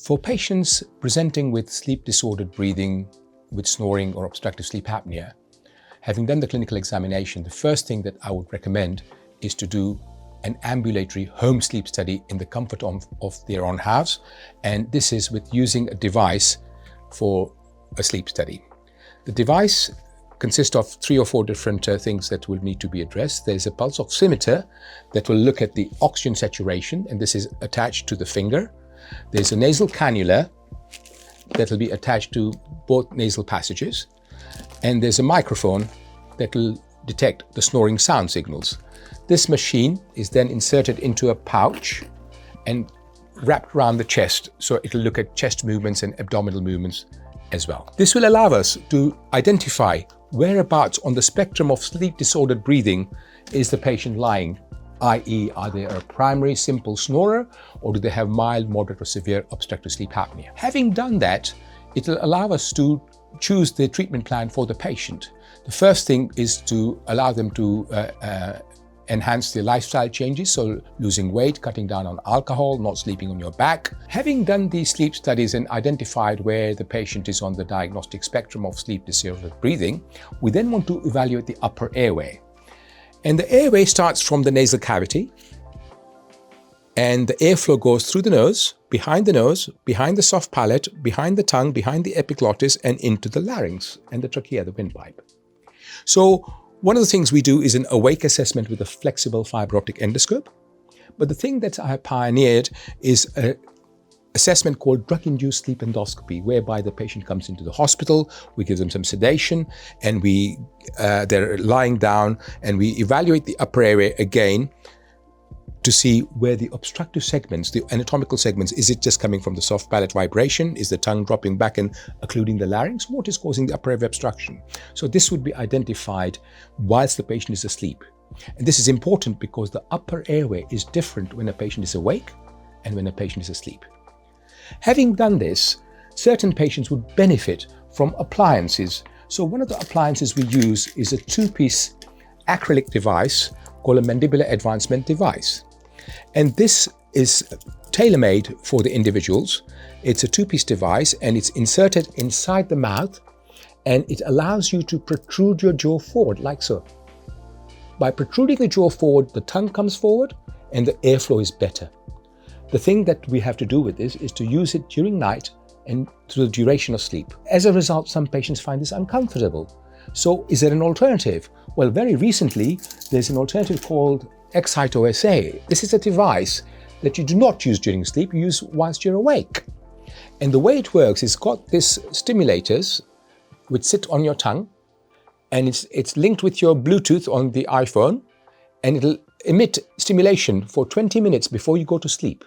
For patients presenting with sleep-disordered breathing, with snoring or obstructive sleep apnea, having done the clinical examination, the first thing that I would recommend is to do an ambulatory home sleep study in the comfort of their own house. And this is with using a device for a sleep study. The device consists of 3 or 4 different things that will need to be addressed. There's a pulse oximeter that will look at the oxygen saturation, and this is attached to the finger. There's a nasal cannula that will be attached to both nasal passages. And there's a microphone that will detect the snoring sound signals. This machine is then inserted into a pouch and wrapped around the chest, so it'll look at chest movements and abdominal movements as well. This will allow us to identify whereabouts on the spectrum of sleep-disordered breathing is the patient lying, i.e. are they a primary simple snorer or do they have mild, moderate or severe obstructive sleep apnea? Having done that, it will allow us to choose the treatment plan for the patient. The first thing is to allow them to enhance their lifestyle changes, so losing weight, cutting down on alcohol, not sleeping on your back. Having done these sleep studies and identified where the patient is on the diagnostic spectrum of sleep-disordered breathing, we then want to evaluate the upper airway. And the airway starts from the nasal cavity, and the airflow goes through the nose, behind the soft palate, behind the tongue, behind the epiglottis, and into the larynx and the trachea, the windpipe. So one of the things we do is an awake assessment with a flexible fiber optic endoscope. But the thing that I have pioneered is an assessment called drug-induced sleep endoscopy, whereby the patient comes into the hospital, we give them some sedation, and they're lying down, and we evaluate the upper airway again to see where the obstructive segments, the anatomical segments, is it just coming from the soft palate vibration? Is the tongue dropping back and occluding the larynx? What is causing the upper airway obstruction? So this would be identified whilst the patient is asleep. And this is important because the upper airway is different when a patient is awake and when a patient is asleep. Having done this, certain patients would benefit from appliances. So one of the appliances we use is a 2-piece acrylic device called a mandibular advancement device. And this is tailor-made for the individuals. It's a 2-piece device and it's inserted inside the mouth, and it allows you to protrude your jaw forward like so. By protruding the jaw forward, the tongue comes forward and the airflow is better. The thing that we have to do with this is to use it during night and through the duration of sleep. As a result, some patients find this uncomfortable. So is there an alternative? Well, very recently, there's an alternative called Excite-OSA. This is a device that you do not use during sleep, you use whilst you're awake. And the way it works is it's got these stimulators which sit on your tongue, and it's linked with your Bluetooth on the iPhone, and it'll emit stimulation for 20 minutes before you go to sleep.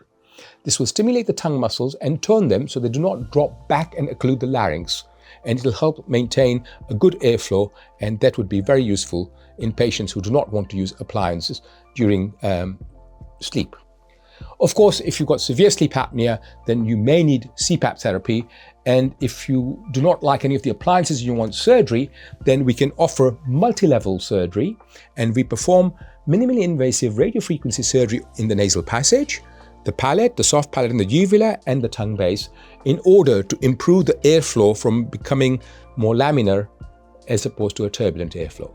This will stimulate the tongue muscles and tone them so they do not drop back and occlude the larynx. And it'll help maintain a good airflow, and that would be very useful in patients who do not want to use appliances during sleep. Of course, if you've got severe sleep apnea, then you may need CPAP therapy. And if you do not like any of the appliances and you want surgery, then we can offer multi-level surgery, and we perform minimally invasive radiofrequency surgery in the nasal passage, the palate, the soft palate and the uvula, and the tongue base, in order to improve the airflow from becoming more laminar as opposed to a turbulent airflow.